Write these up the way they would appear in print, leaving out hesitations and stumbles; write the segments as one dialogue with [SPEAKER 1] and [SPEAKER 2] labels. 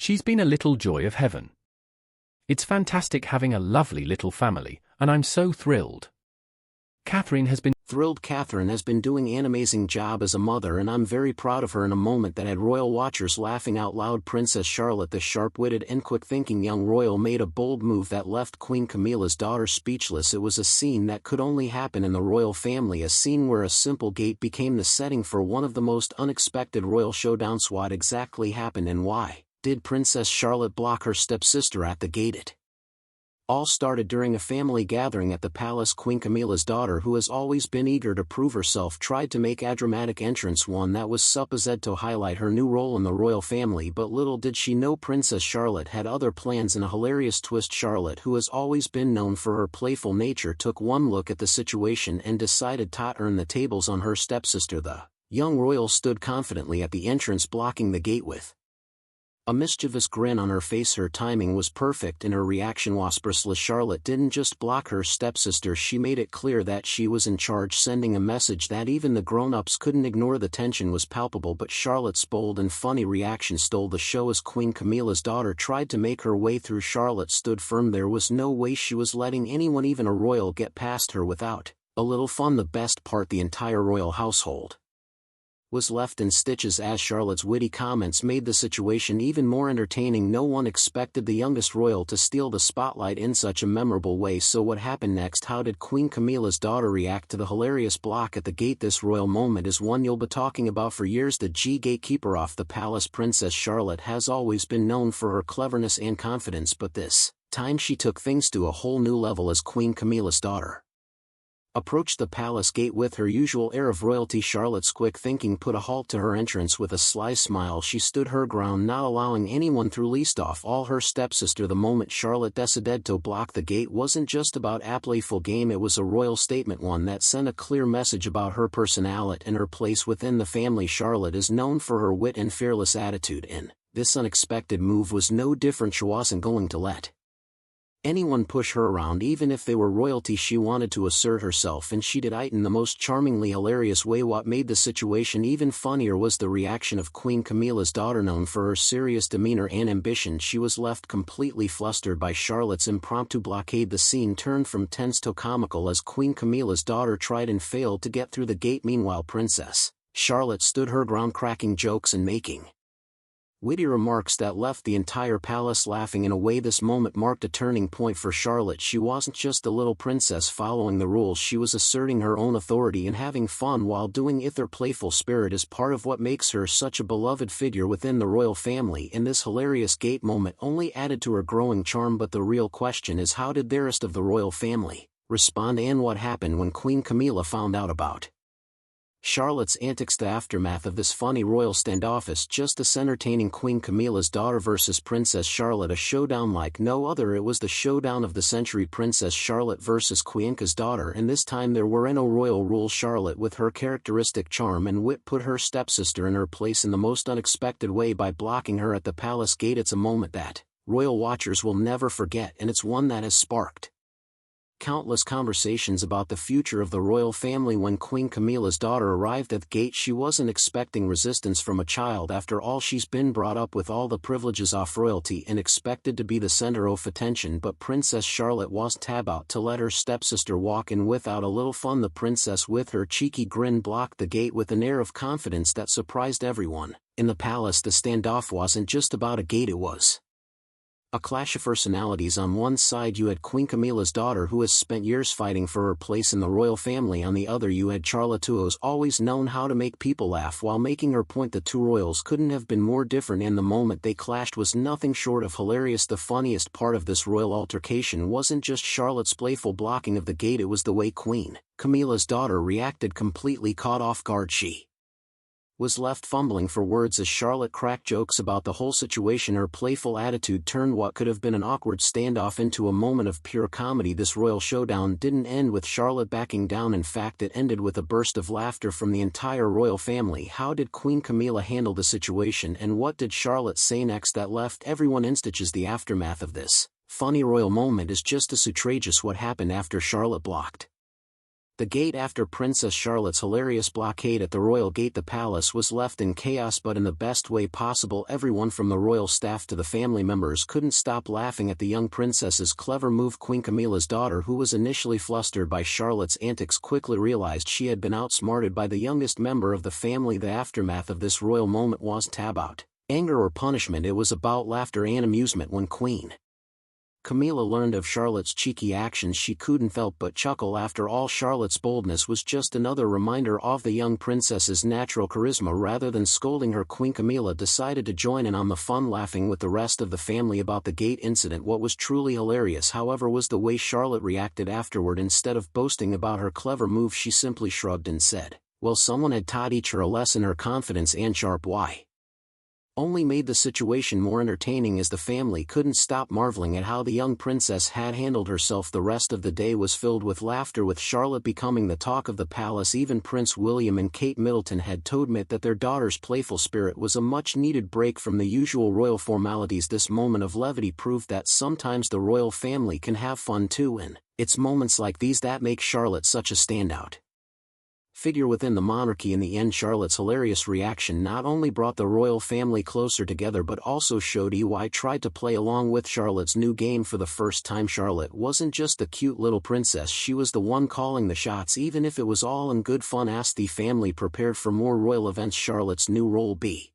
[SPEAKER 1] She's been a little joy of heaven. It's fantastic having a lovely little family, and I'm so thrilled. Catherine has been
[SPEAKER 2] Thrilled. Catherine has been doing an amazing job as a mother, and I'm very proud of her. In a moment that had royal watchers laughing out loud, Princess Charlotte, the sharp-witted and quick-thinking young royal, made a bold move that left Queen Camilla's daughter speechless. It was a scene that could only happen in the royal family, a scene where a simple gate became the setting for one of the most unexpected royal showdowns. What exactly happened, and why did Princess Charlotte block her stepsister at the gate? It all started during a family gathering at the palace. Queen Camilla's daughter, who has always been eager to prove herself, tried to make a dramatic entrance, one that was supposed to highlight her new role in the royal family. But little did she know Princess Charlotte had other plans. In a hilarious twist, Charlotte, who has always been known for her playful nature, took one look at the situation and decided to turn the tables on her stepsister. The young royal stood confidently at the entrance, blocking the gate with a mischievous grin on her face. Her timing was perfect and her reaction was priceless. Charlotte didn't just block her stepsister, she made it clear that she was in charge, sending a message that even the grown-ups couldn't ignore. The tension was palpable, but Charlotte's bold and funny reaction stole the show as Queen Camilla's daughter tried to make her way through. Charlotte stood firm. There was no way she was letting anyone, even a royal, get past her without a little fun. The best part, the entire royal household was left in stitches as Charlotte's witty comments made the situation even more entertaining. No one expected the youngest royal to steal the spotlight in such a memorable way. So what happened next? How did Queen Camilla's daughter react to the hilarious block at the gate? This royal moment is one you'll be talking about for years. The gatekeeper off the palace. Princess Charlotte has always been known for her cleverness and confidence, but this time she took things to a whole new level as Queen Camilla's daughter approached the palace gate with her usual air of royalty. Charlotte's quick thinking put a halt to her entrance. With a sly smile, she stood her ground, not allowing anyone through, least of all her stepsister. The moment Charlotte decided to block the gate wasn't just about a playful game, it was a royal statement, one that sent a clear message about her personality and her place within the family. Charlotte is known for her wit and fearless attitude, and this unexpected move was no different. She wasn't going to let anyone push her around, even if they were royalty. She wanted to assert herself, and she did it in the most charmingly hilarious way. What made the situation even funnier was the reaction of Queen Camilla's daughter. Known for her serious demeanor and ambition, she was left completely flustered by Charlotte's impromptu blockade. The scene turned from tense to comical as Queen Camilla's daughter tried and failed to get through the gate. Meanwhile, Princess Charlotte stood her ground, cracking jokes and making witty remarks that left the entire palace laughing. In a way, this moment marked a turning point for Charlotte. She wasn't just a little princess following the rules, she was asserting her own authority and having fun while doing it. Her playful spirit is part of what makes her such a beloved figure within the royal family, and this hilarious gate moment only added to her growing charm. But the real question is, how did the rest of the royal family respond, and what happened when Queen Camilla found out about Charlotte's antics? The aftermath of this funny royal standoff is just as entertaining. Queen Camilla's daughter versus Princess Charlotte, a showdown like no other. It was the showdown of the century. Princess Charlotte versus Queen's daughter, and this time there were no royal rules. Charlotte, with her characteristic charm and wit, put her stepsister in her place in the most unexpected way by blocking her at the palace gate. It's a moment that royal watchers will never forget, and it's one that has sparked countless conversations about the future of the royal family. When Queen Camilla's daughter arrived at the gate, she wasn't expecting resistance from a child. After all, she's been brought up with all the privileges of royalty and expected to be the center of attention. But Princess Charlotte wasn't about to let her stepsister walk in without a little fun. The princess, with her cheeky grin, blocked the gate with an air of confidence that surprised everyone in the palace. The standoff wasn't just about a gate, it was a clash of personalities. On one side you had Queen Camilla's daughter, who has spent years fighting for her place in the royal family. On the other you had Charlotte, who has always known how to make people laugh while making her point. The two royals couldn't have been more different, and the moment they clashed was nothing short of hilarious. The funniest part of this royal altercation wasn't just Charlotte's playful blocking of the gate, it was the way Queen Camilla's daughter reacted. Completely caught off guard, she was left fumbling for words as Charlotte cracked jokes about the whole situation. Her playful attitude turned what could have been an awkward standoff into a moment of pure comedy. This royal showdown didn't end with Charlotte backing down. In fact, it ended with a burst of laughter from the entire royal family. How did Queen Camilla handle the situation, and what did Charlotte say next that left everyone in stitches? The aftermath of this funny royal moment is just as outrageous. What happened after Charlotte blocked The gate. After Princess Charlotte's hilarious blockade at the royal gate, the palace was left in chaos, but in the best way possible. Everyone from the royal staff to the family members couldn't stop laughing at the young princess's clever move. Queen Camilla's daughter, who was initially flustered by Charlotte's antics, quickly realized she had been outsmarted by the youngest member of the family. The aftermath of this royal moment wasn't about anger or punishment, it was about laughter and amusement. When Queen Camilla learned of Charlotte's cheeky actions, she couldn't help but chuckle. After all, Charlotte's boldness was just another reminder of the young princess's natural charisma. Rather than scolding her, Queen Camilla decided to join in on the fun, laughing with the rest of the family about the gate incident. What was truly hilarious, however, was the way Charlotte reacted afterward. Instead of boasting about her clever move, she simply shrugged and said, "Well, someone had taught her a lesson." Her confidence and sharp wit only made the situation more entertaining, as the family couldn't stop marveling at how the young princess had handled herself. The rest of the day was filled with laughter, with Charlotte becoming the talk of the palace. Even Prince William and Kate Middleton had to admit that their daughter's playful spirit was a much-needed break from the usual royal formalities. This moment of levity proved that sometimes the royal family can have fun too, and it's moments like these that make Charlotte such a standout figure within the monarchy. In the end, Charlotte's hilarious reaction not only brought the royal family closer together, but also showed EY tried to play along with Charlotte's new game for the first time. Charlotte wasn't just the cute little princess, she was the one calling the shots, even if it was all in good fun. As the family prepared for more royal events, Charlotte's new role be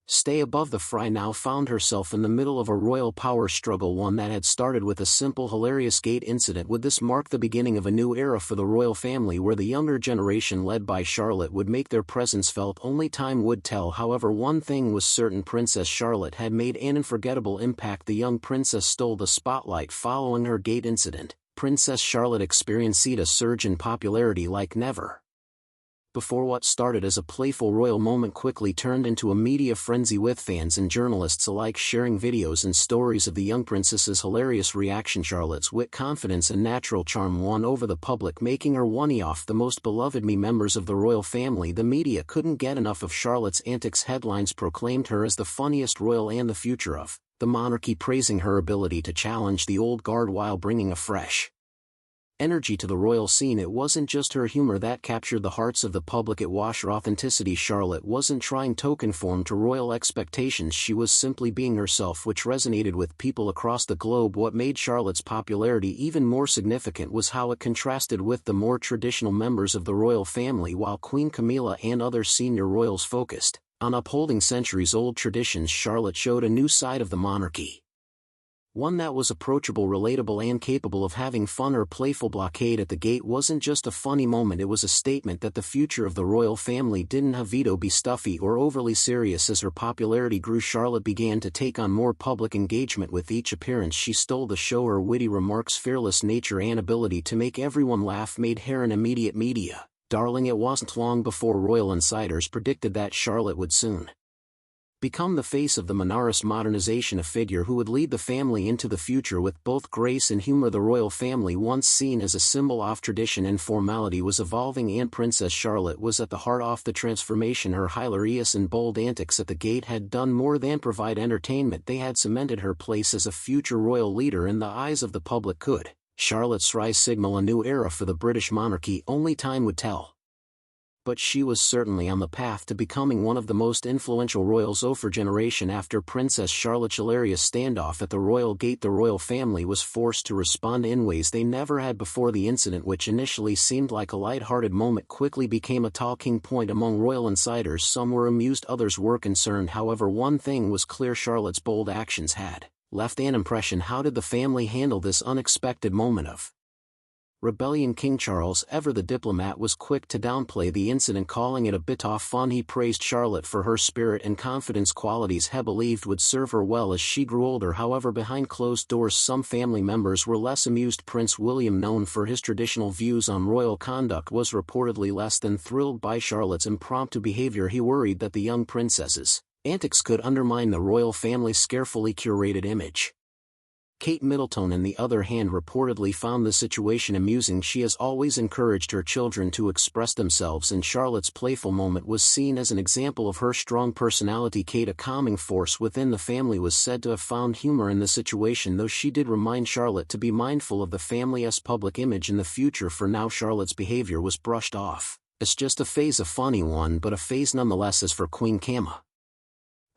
[SPEAKER 2] stay above the fray now found herself in the middle of a royal power struggle, one that had started with a simple hilarious gate incident. Would this mark the beginning of a new era for the royal family, where the younger generation led by Charlotte would make their presence felt? Only time would tell. However, one thing was certain: Princess Charlotte had made an unforgettable impact. The young princess stole the spotlight following her gate incident. Princess Charlotte experienced a surge in popularity like never before. What started as a playful royal moment quickly turned into a media frenzy, with fans and journalists alike sharing videos and stories of the young princess's hilarious reaction. Charlotte's wit, confidence and natural charm won over the public, making her one of the most beloved members of the royal family. The media couldn't get enough of Charlotte's antics. Headlines proclaimed her as the funniest royal and the future of the monarchy, praising her ability to challenge the old guard while bringing a fresh energy to the royal scene. It wasn't just her humor that captured the hearts of the public, it was her authenticity. Charlotte wasn't trying to conform to royal expectations, she was simply being herself, which resonated with people across the globe. What made Charlotte's popularity even more significant was how it contrasted with the more traditional members of the royal family. While Queen Camilla and other senior royals focused on upholding centuries-old traditions, Charlotte showed a new side of the monarchy, one that was approachable, relatable and capable of having fun. Her playful blockade at the gate wasn't just a funny moment, it was a statement that the future of the royal family didn't have to be stuffy or overly serious. As her popularity grew, Charlotte began to take on more public engagement. With each appearance, she stole the show. Her witty remarks, fearless nature and ability to make everyone laugh made her an immediate media darling. It wasn't long before royal insiders predicted that Charlotte would soon become the face of the monarch's modernization, a figure who would lead the family into the future with both grace and humor. The royal family, once seen as a symbol of tradition and formality, was evolving, and Princess Charlotte was at the heart of the transformation. Her hilarious and bold antics at the gate had done more than provide entertainment, they had cemented her place as a future royal leader in the eyes of the public. Could Charlotte's rise signal a new era for the British monarchy? Only time would tell. But she was certainly on the path to becoming one of the most influential royals of her generation. After Princess Charlotte's hilarious standoff at the royal gate, the royal family was forced to respond in ways they never had before. The incident, which initially seemed like a light-hearted moment, quickly became a talking point among royal insiders. Some were amused, others were concerned. However, one thing was clear: Charlotte's bold actions had left an impression. How did the family handle this unexpected moment of rebellion? King Charles, ever the diplomat, was quick to downplay the incident, calling it a bit of fun. He praised Charlotte for her spirit and confidence, qualities he believed would serve her well as she grew older. However, behind closed doors, some family members were less amused. Prince William, known for his traditional views on royal conduct, was reportedly less than thrilled by Charlotte's impromptu behavior. He worried that the young princess's antics could undermine the royal family's carefully curated image. Kate Middleton on the other hand reportedly found the situation amusing. She has always encouraged her children to express themselves, and Charlotte's playful moment was seen as an example of her strong personality. Kate, a calming force within the family, was said to have found humor in the situation, though she did remind Charlotte to be mindful of the family's public image in the future. For now, Charlotte's behavior was brushed off as just a phase, a funny one, but a phase nonetheless. As for Queen Camilla,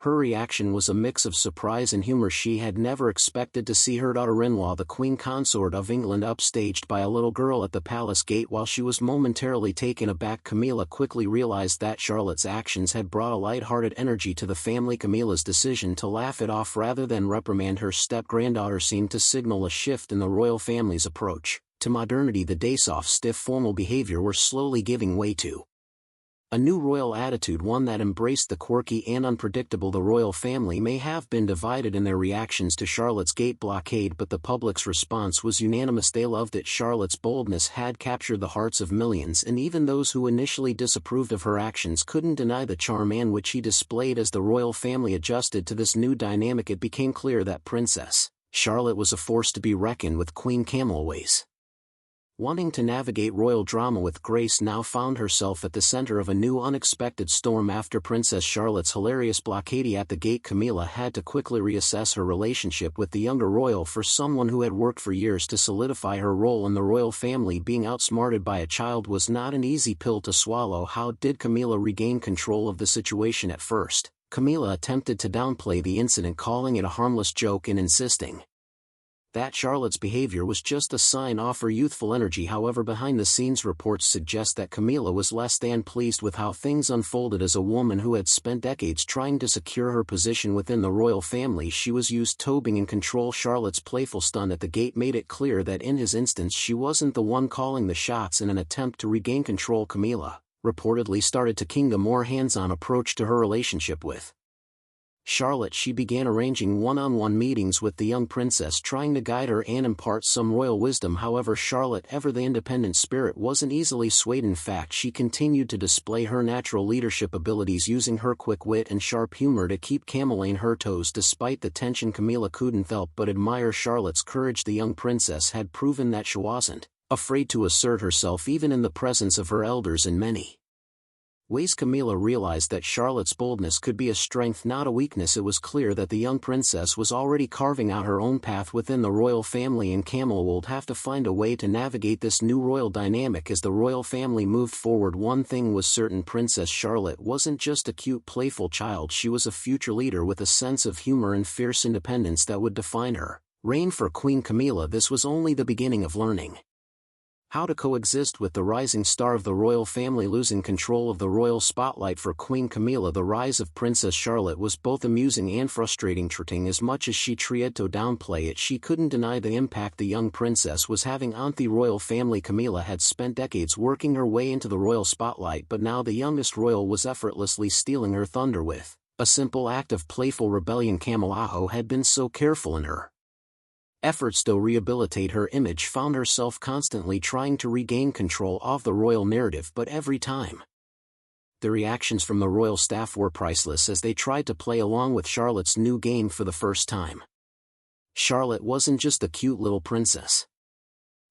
[SPEAKER 2] her reaction was a mix of surprise and humor. She had never expected to see her daughter-in-law, the Queen Consort of England, upstaged by a little girl at the palace gate. While she was momentarily taken aback, Camilla quickly realized that Charlotte's actions had brought a light-hearted energy to the family. Camilla's decision to laugh it off rather than reprimand her step-granddaughter seemed to signal a shift in the royal family's approach to modernity. The days-off stiff formal behavior were slowly giving way to a new royal attitude, one that embraced the quirky and unpredictable. The royal family may have been divided in their reactions to Charlotte's gate blockade, but the public's response was unanimous. They loved it. Charlotte's boldness had captured the hearts of millions, and even those who initially disapproved of her actions couldn't deny the charm and which she displayed. As the royal family adjusted to this new dynamic, it became clear that Princess Charlotte was a force to be reckoned with. Queen Camilla, always wanting to navigate royal drama with grace, now found herself at the center of a new unexpected storm. After Princess Charlotte's hilarious blockade at the gate, Camilla had to quickly reassess her relationship with the younger royal. For someone who had worked for years to solidify her role in the royal family, being outsmarted by a child was not an easy pill to swallow. How did Camilla regain control of the situation? At first, Camilla attempted to downplay the incident, calling it a harmless joke and insisting that Charlotte's behavior was just a sign of her youthful energy. However, behind-the-scenes reports suggest that Camilla was less than pleased with how things unfolded. As a woman who had spent decades trying to secure her position within the royal family, she was used to being in control. Charlotte's playful stunt at the gate made it clear that in his instance she wasn't the one calling the shots. In an attempt to regain control, Camilla reportedly started to take a more hands-on approach to her relationship with Charlotte. She began arranging one-on-one meetings with the young princess, trying to guide her and impart some royal wisdom. However, Charlotte, ever the independent spirit, wasn't easily swayed. In fact, she continued to display her natural leadership abilities, using her quick wit and sharp humor to keep Camilla on her toes. Despite the tension, Camilla couldn't help but admire Charlotte's courage. The young princess had proven that she wasn't afraid to assert herself even in the presence of her elders. In many ways, Camilla realized that Charlotte's boldness could be a strength, not a weakness. It was clear that the young princess was already carving out her own path within the royal family, and Camilla would have to find a way to navigate this new royal dynamic. As the royal family moved forward, one thing was certain: Princess Charlotte wasn't just a cute, playful child. She was a future leader with a sense of humor and fierce independence that would define her reign. For Queen Camilla, this was only the beginning of learning how to coexist with the rising star of the royal family, losing control of the royal spotlight. For Queen Camilla, the rise of Princess Charlotte was both amusing and frustrating. As much as she tried to downplay it, she couldn't deny the impact the young princess was having on the royal family. Camilla had spent decades working her way into the royal spotlight, but now the youngest royal was effortlessly stealing her thunder with a simple act of playful rebellion. Camilla had been so careful in her efforts to rehabilitate her image, found herself constantly trying to regain control of the royal narrative, but every time the reactions from the royal staff were priceless as they tried to play along with Charlotte's new game for the first time. Charlotte wasn't just a cute little princess.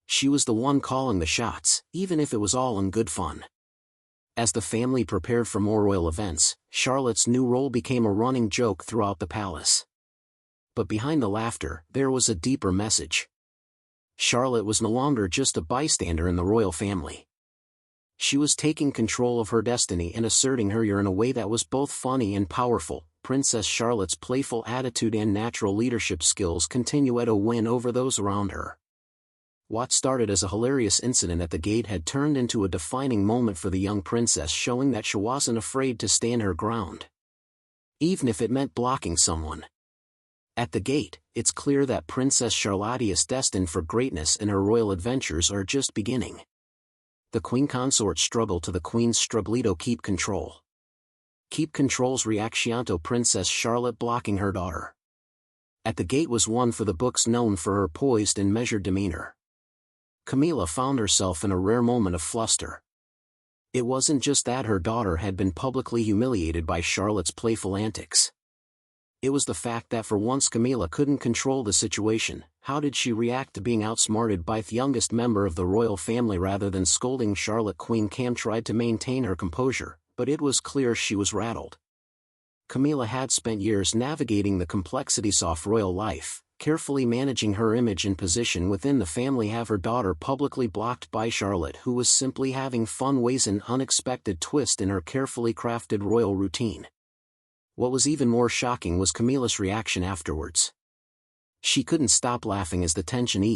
[SPEAKER 2] She was the one calling the shots, even if it was all in good fun. As the family prepared for more royal events, Charlotte's new role became a running joke throughout the palace. But behind the laughter, there was a deeper message. Charlotte was no longer just a bystander in the royal family. She was taking control of her destiny and asserting her in a way that was both funny and powerful. Princess Charlotte's playful attitude and natural leadership skills continue to win over those around her. What started as a hilarious incident at the gate had turned into a defining moment for the young princess, showing that she wasn't afraid to stand her ground, even if it meant blocking someone. At the gate, it's clear that Princess Charlotte is destined for greatness, and her royal adventures are just beginning. The Queen Consort struggle to the Queen's struggle to keep control. Keep control's reaction to Princess Charlotte blocking her daughter at the gate was one for the books, known for her poised and measured demeanor. Camilla found herself in a rare moment of fluster. It wasn't just that her daughter had been publicly humiliated by Charlotte's playful antics. It was the fact that for once Camilla couldn't control the situation. How did she react to being outsmarted by the youngest member of the royal family? Rather than scolding Charlotte, Queen Cam tried to maintain her composure, but it was clear she was rattled. Camilla had spent years navigating the complexities of royal life, carefully managing her image and position within the family. Have her daughter publicly blocked by Charlotte, who was simply having fun, ways an unexpected twist in her carefully crafted royal routine. What was even more shocking was Camilla's reaction afterwards. She couldn't stop laughing as the tension eased.